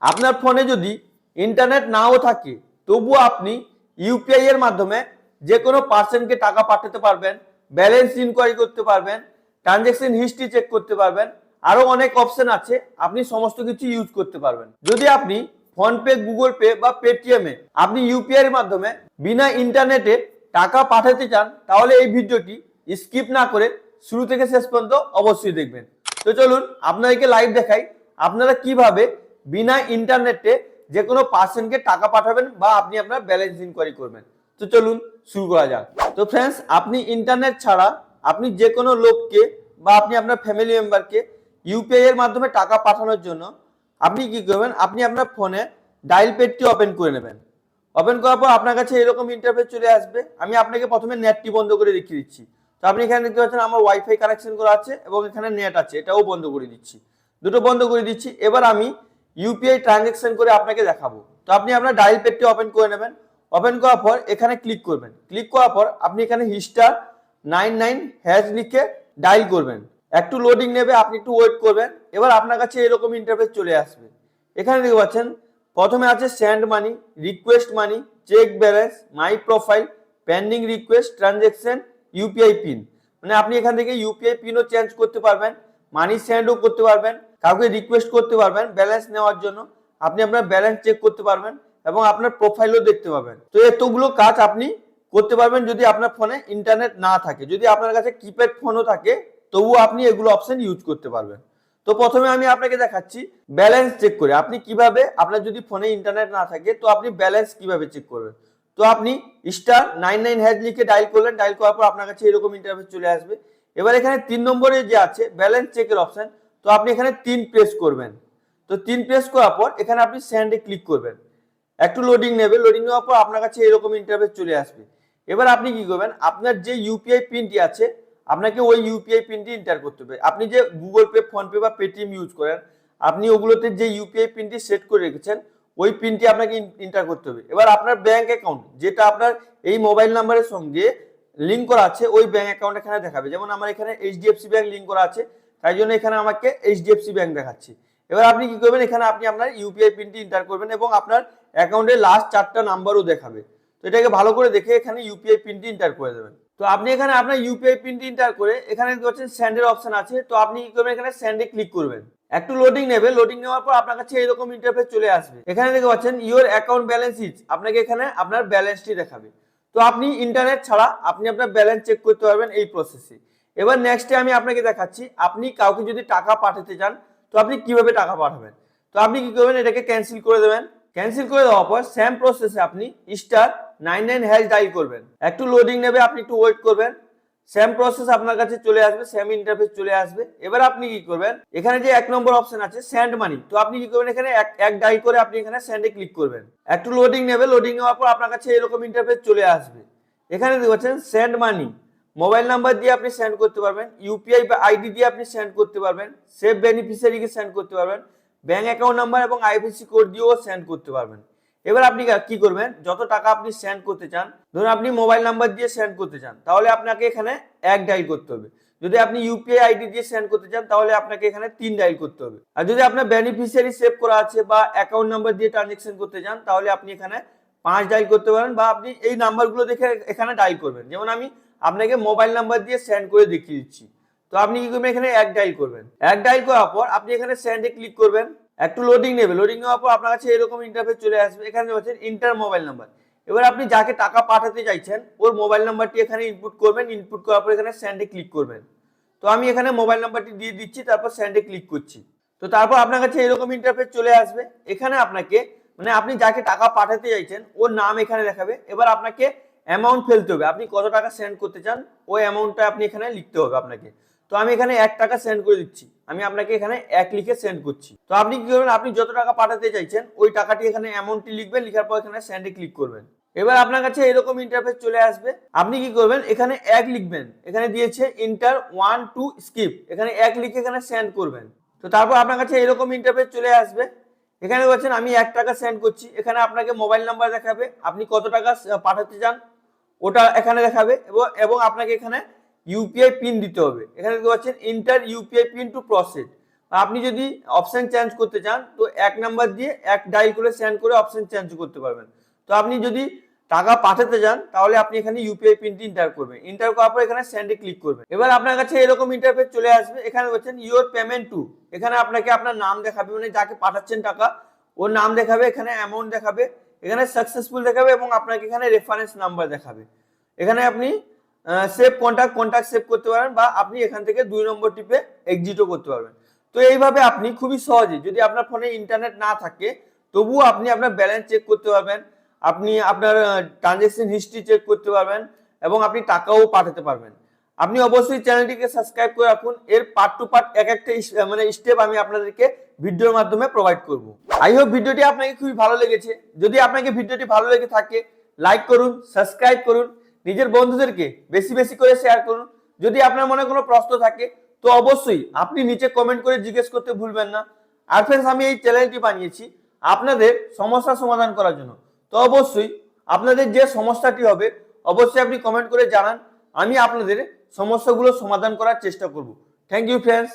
আপনার ফোনে যদি ইন্টারনেট নাও থাকে তবুও আপনি ইউপিআই এর মাধ্যমে যে কোনো পার্সনকে টাকা পাঠাতে পারবেন, ব্যালেন্স ইনকোয়ারি করতে পারবেন, ট্রানজ্যাকশন হিস্ট্রি চেক করতে পারবেন, আরো অনেক অপশন আছে, আপনি সমস্ত কিছু ইউজ করতে পারবেন। যদি আপনি ফোনপে, গুগল পে বা পেটিএম এ আপনি ইউপিআই এর মাধ্যমে বিনা ইন্টারনেটে টাকা পাঠাতে চান তাহলে এই ভিডিওটি স্কিপ না করে শুরু থেকে শেষ পর্যন্ত অবশ্যই দেখবেন। তো চলুন আপনাদেরকে লাইভ দেখাই আপনারা কিভাবে বিনা ইন্টারনেটে যে কোনো পার্সনকে টাকা পাঠাবেন বা আপনি আপনার ব্যালেন্স ইনকোয়ারি করবেন। তো চলুন শুরু করা যাক। তো ফ্রেন্ডস, আপনি ইন্টারনেট ছাড়া আপনি যে কোনো লোককে বা আপনি আপনার ফ্যামিলি মেম্বারকে ইউপিআই এর মাধ্যমে টাকা পাঠানোর জন্য আপনি কি করবেন, আপনি আপনার ফোনে ডায়াল প্যাডটি ওপেন করে নেবেন। ওপেন করার পর আপনার কাছে এরকম ইন্টারফেস চলে আসবে। আমি আপনাকে প্রথমে নেটটি বন্ধ করে দেখিয়ে দিচ্ছি। তো আপনি এখানে দেখতে পাচ্ছেন আমার ওয়াইফাই কানেকশন করা আছে এবং এখানে নেট আছে, এটাও বন্ধ করে দিচ্ছি, দুটো বন্ধ করে দিচ্ছি। এবার আমি ইউপিআই ট্রানজ্যাকশন করে আপনাকে দেখাবো। তো আপনি আপনার ডায়াল প্যাডটি ওপেন করে নেবেন। ওপেন করার পর এখানে ক্লিক করবেন। ক্লিক করার পর আপনি এখানে *99# লিখে ডায়াল করবেন। একটু লোডিং নেবে, আপনি একটু ওয়েট করবেন। এবার আপনার কাছে এরকম ইন্টারফেস চলে আসবে। এখানে দেখতে পাচ্ছেন প্রথমে আছে send money, request money, check balance, my profile, pending request, transaction, UPI PIN. মানে আপনি এখান থেকে ইউপিআই পিনও চেঞ্জ করতে পারবেন, মানি সেন্ডও করতে পারবেন, কাউকে রিকোয়েস্ট করতে পারবেন ব্যালেন্স নেওয়ার জন্য, আপনি আপনার ব্যালেন্স চেক করতে পারবেন এবং আপনার প্রোফাইলও দেখতে পাবেন। তো এতগুলো কাজ আপনি করতে পারবেন যদি আপনার ফোনে ইন্টারনেট না থাকে। যদি আপনার কাছে কিপ্যাড ফোনও থাকে তবুও আপনি এগুলো অপশন ইউজ করতে পারবেন। তো প্রথমে আমি আপনাকে দেখাচ্ছি ব্যালেন্স চেক করে আপনি কিভাবে, আপনার যদি ফোনে ইন্টারনেট না থাকে তো আপনি ব্যালেন্স কিভাবে চেক করবেন। তো আপনি *99# লিখে ডায়াল করলেন। ডায়াল করার পর আপনার কাছে এরকম ইন্টারফেস চলে আসবে। এবার এখানে 3 নম্বরে যে আছে ব্যালেন্স চেকের অপশন, তো আপনি এখানে 3 প্রেস করবেন। তো 3 প্রেস করার পর এখানে আপনি সেন্ডে ক্লিক করবেন। একটু লোডিং নেবে, লোডিং নেওয়ার পর আপনার কাছে এরকম ইন্টারফেস চলে আসবে। এবার আপনি কি করবেন, আপনার যে ইউপিআই পিনটি আছে আপনাকে ওই ইউপিআই পিনটি এন্টার করতে হবে। আপনি যে গুগল পে, ফোনপে বা পেটিএম ইউজ করেন, আপনি ওগুলোতে যে ইউপিআই পিনটি সেট করে রেখেছেন ওই পিনটি আপনাকে এন্টার করতে হবে। এবার আপনার ব্যাংক অ্যাকাউন্ট যেটা আপনার এই মোবাইল নাম্বারের সঙ্গে লিংক করা আছে ওই ব্যাংক অ্যাকাউন্ট এখানে দেখাবে। যেমন আমার এখানে এইচডিএফসি ব্যাংক লিংক করা আছে, তাই জন্য এখানে আমাকে এইচডিএফসি ব্যাংক দেখাচ্ছে। এবার আপনি কি করবেন, এখানে আপনি আপনার ইউপিআই পিনটি এন্টার করবেন এবং আপনার অ্যাকাউন্টের লাস্ট 4টা নাম্বারও দেখাবে। তো এটাকে ভালো করে দেখে এখানে ইউপিআই পিনটি এন্টার করে দেবেন। তো আপনি এখানে আপনার ইউপিআই পিনটি এন্টার করে এখানে দেখতে পাচ্ছেন সেন্ডের অপশন আছে, তো আপনি কি করবেন, এখানে সেন্ডে ক্লিক করবেন। একটু লোডিং নেবে, লোডিং নেওয়ার পর আপনার কাছে এরকম ইন্টারফেস চলে আসবে। এখানে দেখতে পাচ্ছেন ইওর অ্যাকাউন্ট ব্যালেন্স ইজ, আপনাকে এখানে আপনার ব্যালেন্সটি দেখাবে। তো আপনি ইন্টারনেট ছাড়া আপনি আপনার ব্যালেন্স চেক করতে পারবেন এই প্রসেসে। এবার নেক্সটে আমি আপনাকে দেখাচ্ছি আপনি কাউকে যদি টাকা পাঠাতে চান তো আপনি কিভাবে টাকা পাঠাবেন। তো আপনি কি করবেন, এটাকে ক্যান্সেল করে দেবেন। ক্যান্সেল করে দেওয়ার পর সেম প্রসেসে আপনি *99# ডায়াল করবেন। একটু লোডিং নেবে, আপনি একটু ওয়েট করবেন। সেম প্রসেস আপনার কাছে চলে আসবে, সেম ইন্টারফেস চলে আসবে। এবার আপনি কি করবেন, এখানে যে 1 নম্বর অপশন আছে সেন্ড মানি, তো আপনি কি করবেন, এখানে এক ডায়াল করে আপনি এখানে সেন্ডে ক্লিক করবেন। একটু লোডিং নেবে, লোডিং নেওয়ার পর আপনার কাছে এরকম ইন্টারফেস চলে আসবে। এখানে দেখছেন সেন্ড মানি, মোবাইল নাম্বার দিয়ে আপনি সেন্ড করতে পারবেন, ইউপিআই বা আইডি দিয়ে আপনি সেন্ড করতে পারবেন, সেভ বেনিফিশিয়ারিকে সেন্ড করতে পারবেন, ব্যাংক অ্যাকাউন্ট নাম্বার এবং আইএফএসসি কোড দিয়েও সেন্ড করতে পারবেন। এবার আপনি কি করবেন, যত টাকা আপনি সেন্ড করতে চান, ধরুন আপনি মোবাইল নাম্বার দিয়ে সেন্ড করতে চান তাহলে আপনাকে এখানে 1 ডায়াল করতে হবে। যদি আপনি ইউপিআই আইডি দিয়ে সেন্ড করতে চান তাহলে আপনাকে এখানে 3 ডায়াল করতে হবে। আর যদি আপনার বেনিফিশিয়ারি সেভ করা আছে বা অ্যাকাউন্ট নাম্বার দিয়ে ট্রানজ্যাকশন করতে চান তাহলে আপনি এখানে 5 ডায়াল করতে পারেন বা আপনি এই নাম্বারগুলো দেখে এখানে ডায়াল করবেন। যেমন আমি আপনাকে মোবাইল নাম্বার দিয়ে সেন্ড করে দেখিয়ে দিচ্ছি। তো আপনি কি করবেন, এখানে 1 ডায়াল করবেন। 1 ডায়াল করার পর আপনি এখানে সেন্ডে ক্লিক করবেন। একটু লোডিং নেবে, লোডিং নেওয়ার পর আপনার কাছে এরকম ইন্টারফেস চলে আসবে। এখানে দেখছেন ইন্টার মোবাইল নাম্বার। এবার আপনি যাকে টাকা পাঠাতে চাইছেন ওর মোবাইল নাম্বারটি এখানে ইনপুট করবেন। ইনপুট করার পর এখানে সেন্ডে ক্লিক করবেন। তো আমি এখানে মোবাইল নাম্বারটি দিয়ে দিচ্ছি, তারপর সেন্ডে ক্লিক করছি। তো তারপর আপনার কাছে এরকম ইন্টারফেস চলে আসবে। এখানে আপনাকে মানে আপনি যাকে টাকা পাঠাতে চাইছেন ওর নাম এখানে দেখাবে। এবার আপনাকে অ্যামাউন্ট ফেলতে হবে, আপনি কত টাকা সেন্ড করতে চান ওই অ্যামাউন্টটা আপনি এখানে লিখতে হবে আপনাকে। তো আমি এখানে 1 টাকা সেন্ড করে দিচ্ছি, আমি আপনাকে এখানে 1 লিখে সেন্ড করছি। তো আপনি কি করবেন, আপনি যত টাকা পাঠাতে চাইছেন ওই টাকাটি এখানে অ্যামাউন্টটি লিখবেন, লিখার পর এখানে সেন্ডে ক্লিক করবেন। এবার আপনার কাছে এরকম ইন্টারফেস চলে আসবে। আপনি কি করবেন, এখানে 1 লিখবেন, এখানে দিয়েছে ইন্টার 1 টু স্কিপ, এখানে 1 লিখে এখানে সেন্ড করবেন। তো তারপর আপনার কাছে এরকম ইন্টারফেস চলে আসবে। এখানে বলছেন আমি 1 টাকা সেন্ড করছি, এখানে আপনাকে মোবাইল নাম্বার দেখাবে, আপনি কত টাকা পাঠাতে চান ওটা এখানে দেখাবে এবং আপনাকে এখানে ইউপিআই পিন দিতে হবে। এখানে দেখতে পাচ্ছেন inter UPI pin to process, আপনি যদি অপশন চেঞ্জ করতে চান তো 1 নাম্বার দিয়ে 1 ডায়াল করে সেন্ড করে অপশন চেঞ্জ করতে পারবেন। তো আপনি যদি টাকা পাঠাতে চান তাহলে আপনি এখানে ইউপিআই পিনটি এন্টার করবেন, এন্টার করার পর এখানে সেন্ডে ক্লিক করবেন। এবার আপনার কাছে এরকম ইন্টারফেস চলে আসবে, এখানে বলছেন ইওর পেমেন্ট টু, এখানে আপনাকে আপনার নাম দেখাবে, মানে যাকে পাঠাচ্ছেন টাকা ওর নাম দেখাবে, এখানে অ্যামাউন্ট দেখাবে, এখানে সাকসেসফুল দেখাবে এবং আপনাকে এখানে রেফারেন্স নাম্বার দেখাবে। এখানে আপনি সেভ কন্টাক্ট সেভ করতে পারেন বা আপনি এখান থেকে 2 নম্বর টিপে এক্সিটও করতে পারবেন। তো এইভাবে আপনি খুবই সহজে, যদি আপনার ফোনে ইন্টারনেট না থাকে তবুও আপনি আপনার ব্যালেন্স চেক করতে পারবেন, আপনি আপনার ট্রানজ্যাকশন হিস্ট্রি চেক করতে পারবেন এবং আপনি টাকাও পাঠাতে পারবেন। আপনি অবশ্যই চ্যানেলটিকে সাবস্ক্রাইব করে রাখুন, এর পার্ট টু পার্ট এক একটা মানে স্টেপ আমি আপনাদেরকে ভিডিওর মাধ্যমে প্রোভাইড করব। আই হোপ ভিডিওটি আপনাকে খুবই ভালো লেগেছে। যদি আপনাকে ভিডিওটি ভালো লেগে থাকে লাইক করুন, সাবস্ক্রাইব করুন, নিজের বন্ধুদেরকে বেশি বেশি করে শেয়ার করুন। যদি আপনার মনে কোনো প্রশ্ন থাকে তো অবশ্যই আপনি নিচে কমেন্ট করে জিজ্ঞেস করতে ভুলবেন না। আর ফ্রেন্ডস, আমি এই চ্যানেলটি বানিয়েছি আপনাদের সমস্যার সমাধান করার জন্য। তো অবশ্যই আপনাদের যে সমস্যাটি হবে অবশ্যই আপনি কমেন্ট করে জানান, আমি আপনাদের সমস্যাগুলো সমাধান করার চেষ্টা করব। Thank you friends.